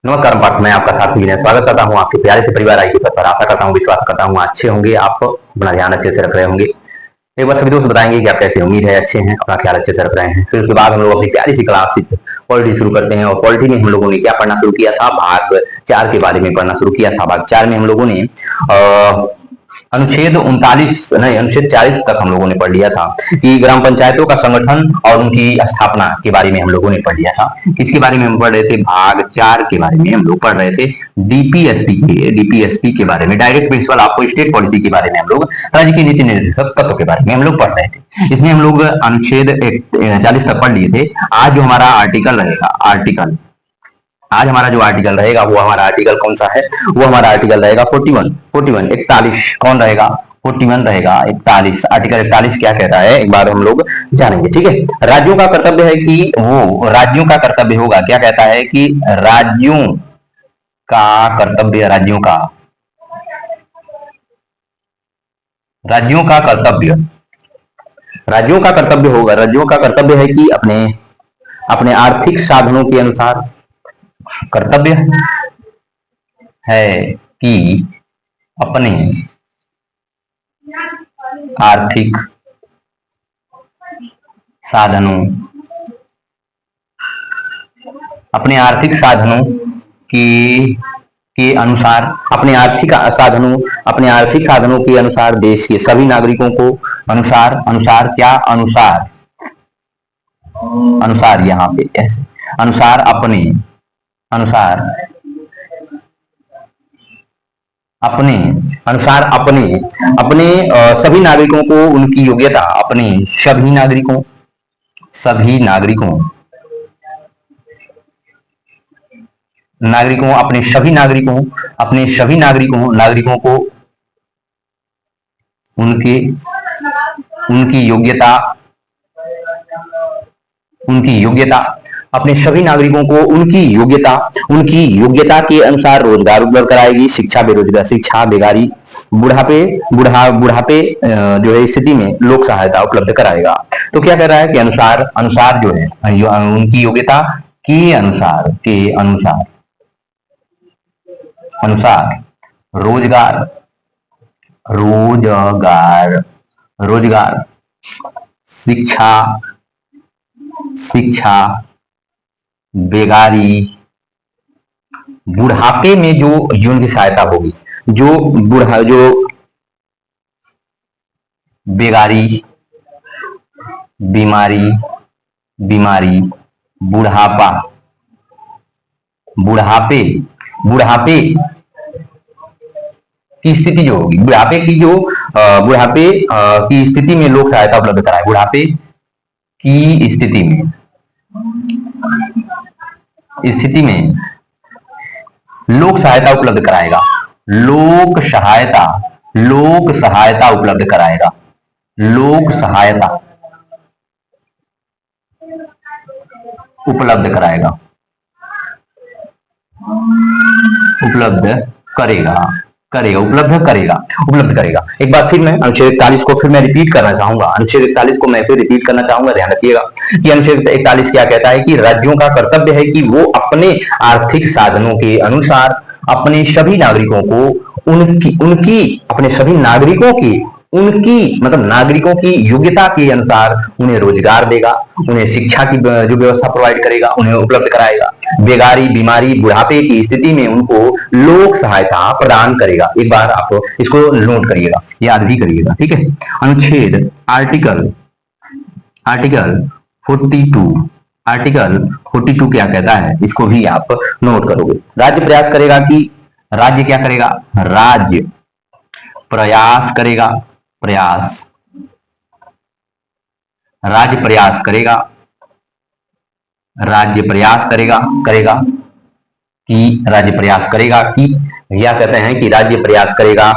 नमस्कार पार्थ, मैं आपका साथी विनय स्वागत करता हूं आपके प्यारे से परिवार आई पर। आशा करता हूं, विश्वास करता हूं अच्छे होंगे, आप अपना ध्यान अच्छे से रख रहे होंगे। एक बार सभी दोस्त बताएंगे कि आप कैसे, उम्मीद है अच्छे हैं, अपना ख्याल अच्छे से रख रहे हैं। फिर उसके बाद हम लोग अपनी प्यारी सी क्लास पॉलिटी शुरू करते हैं। और पॉलिटी में हम लोगों ने क्या पढ़ना शुरू किया था, भाग 4 के बारे में पढ़ना शुरू किया था। भाग 4 में हम लोगों ने अनुच्छेद 39 नहीं, अनुच्छेद 40 तक हम लोगों ने पढ़ लिया था कि ग्राम पंचायतों का संगठन और उनकी स्थापना के बारे में हम लोगों ने पढ़ लिया था। किसके बारे में हम पढ़ रहे थे, भाग 4 के बारे में हम लोग पढ़ रहे थे। डीपीएसपी के बारे में, डायरेक्ट प्रिंसिपल आपको स्टेट पॉलिसी के बारे में, हम लोग राज्य की नीति निर्देशक तत्व के बारे में हम लोग पढ़ रहे थे। इसमें हम लोग अनुच्छेद 40 तक पढ़ लिए थे। आज जो हमारा आर्टिकल रहेगा, आज हमारा जो आर्टिकल रहेगा वो हमारा आर्टिकल कौन सा है, वो हमारा आर्टिकल रहेगा 41 कौन रहेगा, 41 रहेगा। 41 आर्टिकल 41 क्या कहता है एक बार हम लोग जानेंगे, ठीक है। राज्यों का कर्तव्य है कि वो राज्यों का कर्तव्य होगा, क्या कहता है कि राज्यों का कर्तव्य, राज्यों का कर्तव्य, राज्यों का कर्तव्य होगा, राज्यों का कर्तव्य है कि अपने अपने आर्थिक साधनों के अनुसार, कर्तव्य है कि अपने आर्थिक साधनों, अपने आर्थिक साधनों के अनुसार, अपने आर्थिक साधनों के अनुसार देश के सभी नागरिकों को, अनुसार क्या, अनुसार यहाँ पे ऐसे, अनुसार अपने सभी नागरिकों को उनकी योग्यता, अपने सभी नागरिकों नागरिकों को उनकी योग्यता, अपने सभी नागरिकों को उनकी योग्यता के अनुसार रोजगार उपलब्ध कराएगी, शिक्षा, बेकारी, बुढ़ापे जो है स्थिति में लोक सहायता उपलब्ध कराएगा। तो क्या कह रहा है कि अनुसार जो है उनकी योग्यता के अनुसार रोजगार, शिक्षा, बेकारी, बुढ़ापे में जो उनकी सहायता होगी, जो बेकारी, बीमारी, बुढ़ापे की स्थिति जो होगी, बुढ़ापे की स्थिति में लोक सहायता उपलब्ध कराए, बुढ़ापे की स्थिति में लोक सहायता उपलब्ध कराएगा, लोक सहायता उपलब्ध कराएगा, उपलब्ध करेगा। एक बार फिर मैं अनुच्छेद 41 को फिर मैं रिपीट करना चाहूंगा, ध्यान रखिएगा कि अनुच्छेद 41 क्या कहता है कि राज्यों का कर्तव्य है कि वो अपने आर्थिक साधनों के अनुसार अपने सभी नागरिकों को नागरिकों की योग्यता के अनुसार उन्हें रोजगार देगा, उन्हें शिक्षा की जो व्यवस्था प्रोवाइड करेगा, उन्हें उपलब्ध कराएगा, बेकारी, बीमारी, बुढ़ापे की स्थिति में उनको लोक सहायता प्रदान करेगा। एक बार आप इसको नोट करिएगा, याद भी करिएगा, ठीक है। अनुच्छेद आर्टिकल 42 क्या कहता है, इसको भी आप नोट करोगे। राज्य प्रयास करेगा कि राज्य क्या करेगा, राज्य प्रयास करेगा कि या कहते हैं कि राज्य प्रयास करेगा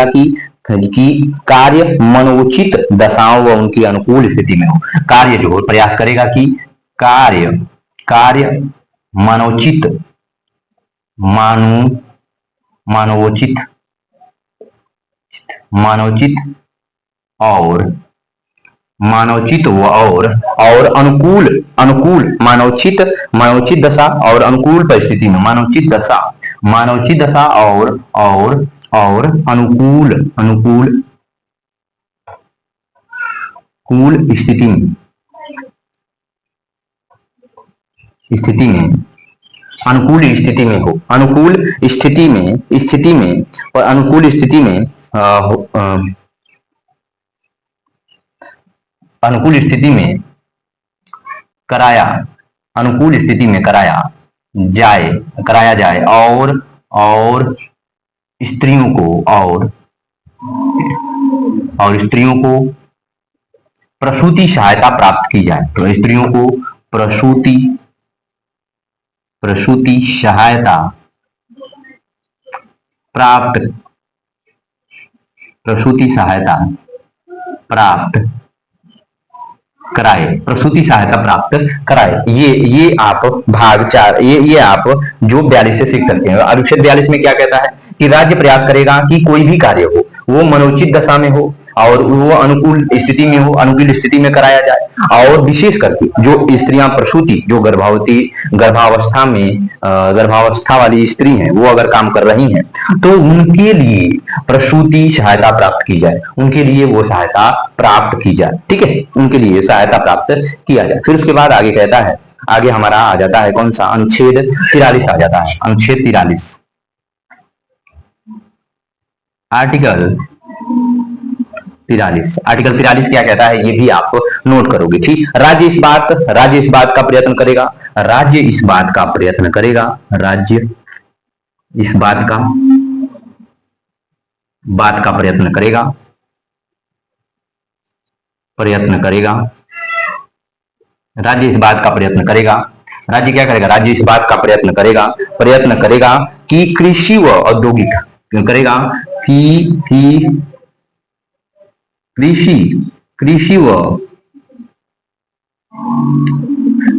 कि कार्य मनोचित दशाओं व उनकी अनुकूल स्थिति में हो। कार्य जो प्रयास करेगा कि कार्य मानवोचित और मानवचित और अनुकूल अनुकूल मानवचित दशा और अनुकूल परिस्थिति में, मानवचित दशा और अनुकूल अनुकूल कूल स्थिति में अनुकूल स्थिति में हो, अनुकूल स्थिति में और अनुकूल स्थिति में अनुकूल स्थिति में कराया, अनुकूल स्थिति में कराया जाए और स्त्रियों को प्रसूति सहायता प्राप्त की जाए, तो स्त्रियों को प्रसूति सहायता प्राप्त कराए। ये आप भाग 4 ये आप जो 42 से सीख सकते हैं। अनुच्छेद 42 में क्या कहता है कि राज्य प्रयास करेगा कि कोई भी कार्य हो वो मनोचित दशा में हो और वो अनुकूल स्थिति में हो, अनुकूल स्थिति में कराया जाए, और विशेष करके जो स्त्रियां प्रसूति, जो गर्भावस्था वाली स्त्री हैं, वो अगर काम कर रही हैं तो उनके लिए प्रसूति सहायता प्राप्त की जाए, उनके लिए वो सहायता प्राप्त की जाए। ठीक है, उनके लिए सहायता प्राप्त किया जाए। फिर उसके बाद आगे कहता है, आगे हमारा आ जाता है कौन सा, अनुच्छेद 43 आ जाता है। अनुच्छेद 43 आर्टिकल 43 क्या कहता है, ये भी आप नोट करोगे। ठीक, राज्य इस बात का प्रयत्न करेगा, राज्य इस बात का प्रयत्न करेगा कि कृषि व औद्योगिक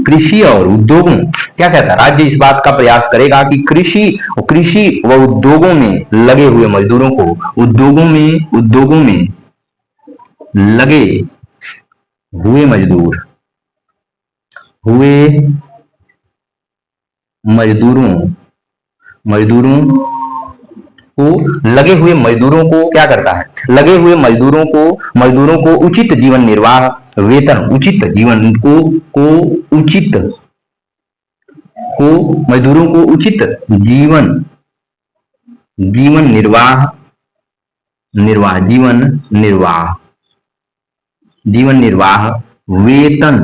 कृषि और उद्योगों, क्या कहता है, राज्य इस बात का प्रयास करेगा कि कृषि व उद्योगों में लगे हुए मजदूरों को, उद्योगों में लगे हुए मजदूरों को क्या करता है, लगे हुए मजदूरों को उचित जीवन निर्वाह वेतन, मजदूरों को उचित जीवन निर्वाह वेतन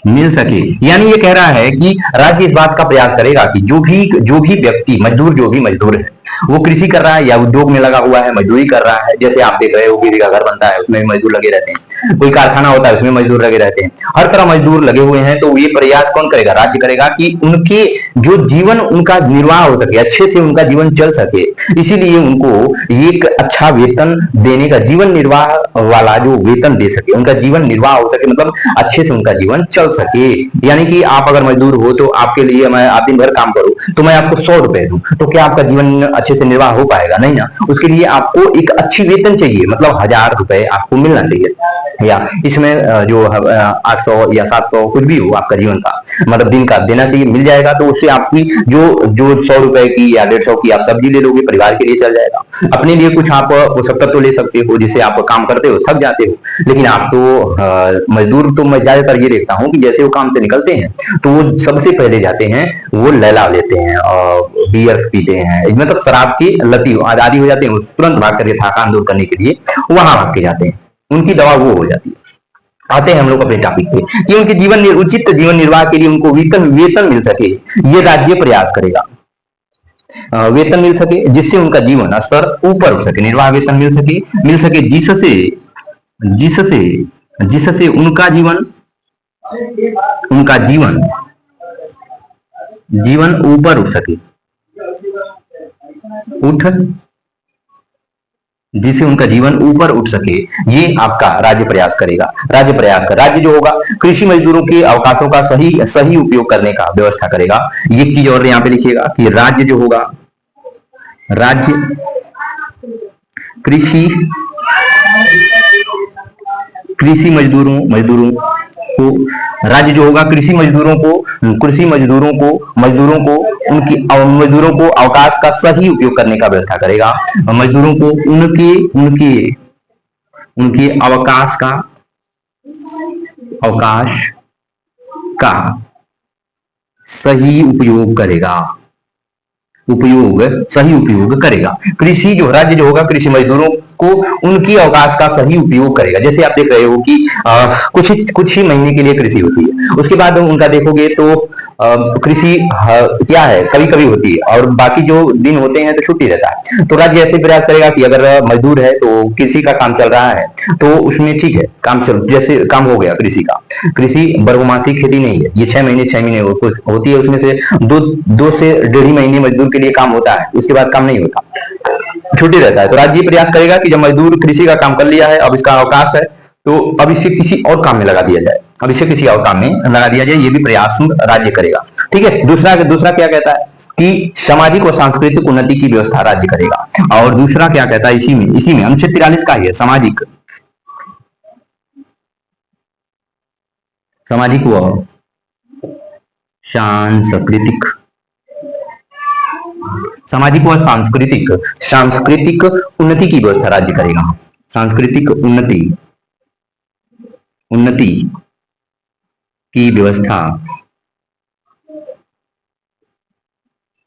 मिल सके। यानी ये कह रहा है कि राज्य इस बात का प्रयास करेगा कि जो भी व्यक्ति मजदूर है, वो कृषि कर रहा है या उद्योग में लगा हुआ है, मजदूरी कर रहा है। जैसे आप देख रहे हो, किसी का घर बनता है उसमें भी मजदूर लगे रहते हैं, कोई कारखाना होता है उसमें मजदूर लगे रहते हैं, हर तरह मजदूर लगे हुए हैं। तो ये प्रयास कौन करेगा, राज्य करेगा कि उनके जो जीवन उनका निर्वाह हो सके, अच्छे से उनका जीवन चल सके। इसीलिए उनको एक अच्छा वेतन देने का, जीवन निर्वाह वाला जो वेतन दे सके, उनका जीवन निर्वाह हो सके, मतलब अच्छे से उनका जीवन चल सके। यानी कि आप अगर मजदूर हो तो आपके लिए आप दिन भर काम करो तो मैं आपको 100 रुपए दूं, तो क्या आपका जीवन अच्छे से निर्वाह हो पाएगा? नहीं ना। उसके लिए आपको एक अच्छी वेतन चाहिए, मतलब 1000 रुपए आपको मिलना चाहिए, या इसमें जो 800 या 700 कुछ भी हो आपका जीवन का, मतलब दिन का देना चाहिए, मिल जाएगा। तो उससे आपकी जो 100 रुपए की या 150 की आप सब्जी ले लोगे, परिवार के लिए चल जाएगा। अपने लिए कुछ आप हो सकता तो ले सकते हो, जिससे आप काम करते हो, थक जाते हो, लेकिन आप तो मजदूर, तो मैं ज्यादातर ये देखता हूँ कि जैसे वो काम से निकलते हैं तो वो सबसे पहले जाते हैं, वो लैला लेते हैं और बियर पीते हैं, मतलब शराब की लती आदि हो जाते हैं, तुरंत भाग करके थकान दूर करने के लिए वहां भाग के जाते हैं, उनकी दवा वो हो जाती है। आते हैं हम लोग अपने टॉपिक पे कि उनके उचित जीवन निर्वाह के लिए उनको वेतन मिल सके, ये राज्य प्रयास करेगा। वेतन मिल सके जिससे उनका जीवन स्तर ऊपर उठ सके, निर्वाह वेतन मिल सके जिससे उनका जीवन ऊपर उठ सके, जिससे उनका जीवन ऊपर उठ सके। ये आपका राज्य प्रयास करेगा। राज्य जो होगा कृषि मजदूरों के अवकाशों का सही उपयोग करने का व्यवस्था करेगा। एक चीज और यहाँ पे लिखिएगा कि राज्य जो होगा, राज्य कृषि कृषि मजदूरों को, राज्य जो होगा मजदूरों को उनकी मजदूरों को अवकाश का सही उपयोग करने का व्यवस्था करेगा। मजदूरों को उनके उनके उनके अवकाश का सही सही उपयोग करेगा। कृषि जो राज्य जो होगा कृषि मजदूरों को उनकी अवकाश का सही उपयोग करेगा। जैसे आप देख रहे हो कि कुछ ही महीने के लिए कृषि होती है, उसके बाद उनका देखोगे तो कृषि क्या है, कभी कभी होती है और बाकी जो दिन होते हैं तो छुट्टी रहता है। तो राज्य ऐसे प्रयास करेगा कि अगर मजदूर है तो कृषि का काम चल रहा है तो उसमें ठीक है, जैसे काम हो गया कृषि का। कृषि बहुमासी खेती नहीं है, ये 6 महीने होती है, उसमें से दो से 1.5 महीने मजदूर के लिए काम होता है, उसके बाद काम नहीं होता, छुट्टी रहता है। तो राज्य प्रयास करेगा कि जब मजदूर कृषि का काम कर लिया है, अब इसका अवकाश है, तो अब इसे किसी और काम में लगा दिया जाए, ये भी प्रयास राज्य करेगा। ठीक है। दूसरा क्या कहता है कि सामाजिक और सांस्कृतिक उन्नति की व्यवस्था राज्य करेगा। और दूसरा क्या कहता है, इसी में अनुच्छेद 43 का ही है, सामाजिक व सांस्कृतिक उन्नति की व्यवस्था राज्य करेगा। सांस्कृतिक उन्नति की व्यवस्था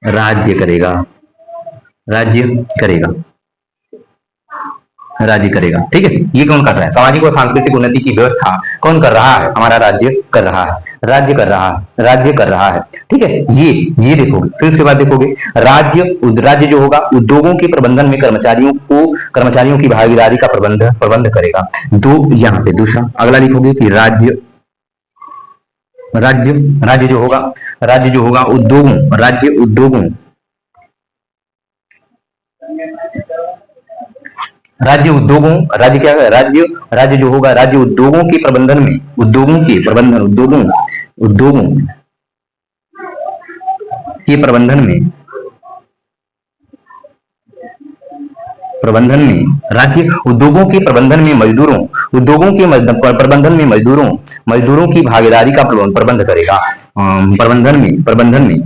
राज्य करेगा। ठीक है। ये कौन कर रहा है, सामाजिक और सांस्कृतिक उन्नति की व्यवस्था कौन कर रहा है, हमारा राज्य कर रहा है। ठीक है। ये देखोगे, फिर उसके बाद देखोगे राज्य जो होगा उद्योगों के प्रबंधन में कर्मचारियों की भागीदारी का प्रबंध करेगा। यहाँ पे दूसरा अगला लिखोगे कि राज्य जो होगा उद्योगों राज्य जो होगा राज्य उद्योगों के प्रबंधन में राज्य उद्योगों के प्रबंधन में मजदूरों की भागीदारी का प्रबंध करेगा। प्रबंधन में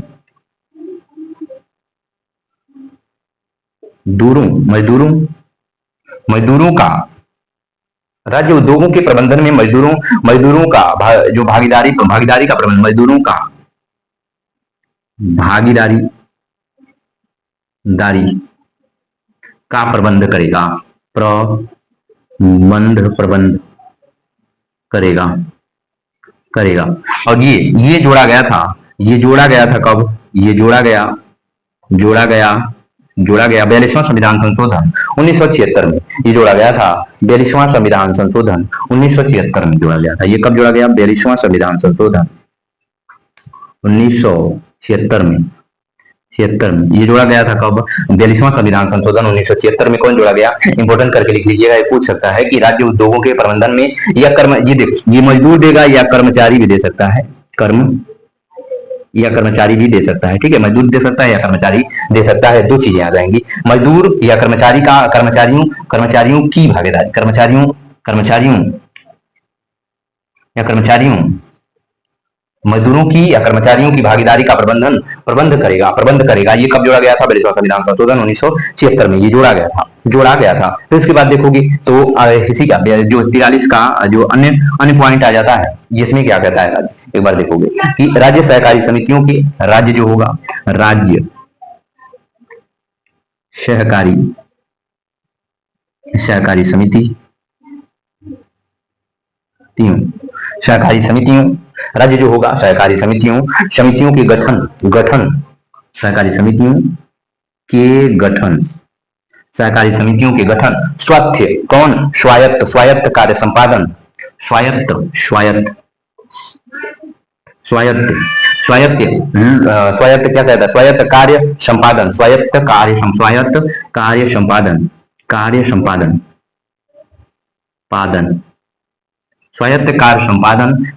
मजदूरों का राज्य उद्योगों के प्रबंधन में मजदूरों का जो भागीदारी का प्रबंध मजदूरों का भागीदारी का प्रबंध करेगा। और ये जोड़ा गया था कब, ये जोड़ा गया 42वां संविधान संशोधन 1976 में। ये जोड़ा गया था 42वां संविधान संशोधन 1976 में जोड़ा गया था। ये कब जोड़ा गया, 42वां संविधान संशोधन 1976 में। ये जोड़ा गया था कब, 42वां संविधान संशोधन 1976 में। कौन जोड़ा गया, इंपोर्टेंट करके लिख लीजिएगा, ये पूछ सकता है कि राज्य उद्योगों के प्रबंधन में या ये मजदूर देगा या कर्मचारी भी दे सकता है, कर्मचारी भी दे सकता है। ठीक है। मजदूर दे सकता है या कर्मचारी दे सकता है, दो चीजें आ जाएंगी, मजदूर या कर्मचारियों की भागीदारी, मजदूरों की या कर्मचारियों की भागीदारी का प्रबंध करेगा। ये कब जोड़ा गया था, 42वां संविधान संशोधन 1976 में ये जोड़ा गया था। फिर उसके बाद देखोगे तो इसी का जो 43 का जो अन्य पॉइंट आ जाता है, इसमें क्या कहता है, एक बार देखोगे कि राज्य सहकारी समितियों के राज्य जो होगा राज्य सहकारी समितियों राज्य जो होगा सहकारी समितियों के गठन सहकारी समितियों के गठन स्वायत्त कार्य संपादन स्वायत्त क्या कहता है, स्वायत्त कार्य संपादन स्वायत्त कार्य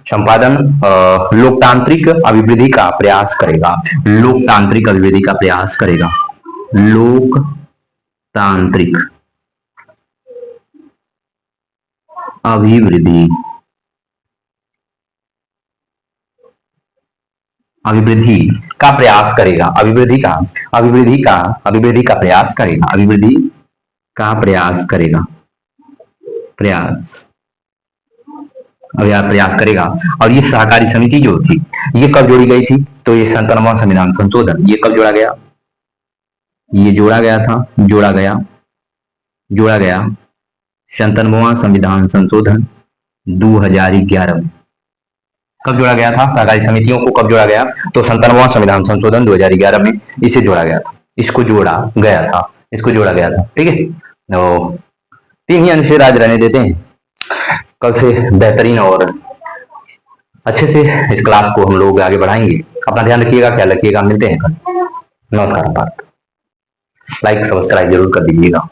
संपादन लोकतांत्रिक अभिवृद्धि का प्रयास करेगा। लोकतांत्रिक अभिवृद्धि अभिवृद्धि का प्रयास करेगा, अभिवृद्धि का प्रयास करेगा, अभिवृद्धि का प्रयास करेगा, प्रयास प्रयास करेगा। और ये सहकारी समिति जो थी ये कब जोड़ी गई थी? तो ये 97वां संविधान संशोधन ये कब जोड़ा गया? ये जोड़ा गया था, जोड़ा गया 97वां संविधान संशोधन 2011 में। कब जोड़ा गया था? सहकारी समितियों को कब जोड़ा गया? तो 97वां संविधान संशोधन 2011 में इसे जोड़ा गया था, इसको जोड़ा गया था। ठीक है, तो 3 ही अनुच्छेद आज रहने देते हैं। कल से बेहतरीन और अच्छे से इस क्लास को हम लोग आगे बढ़ाएंगे। अपना ध्यान रखिएगा, ख्याल रखिएगा, मिलते हैं कल। नमस्कार। लाइक सब्सक्राइब जरूर कर दीजिएगा।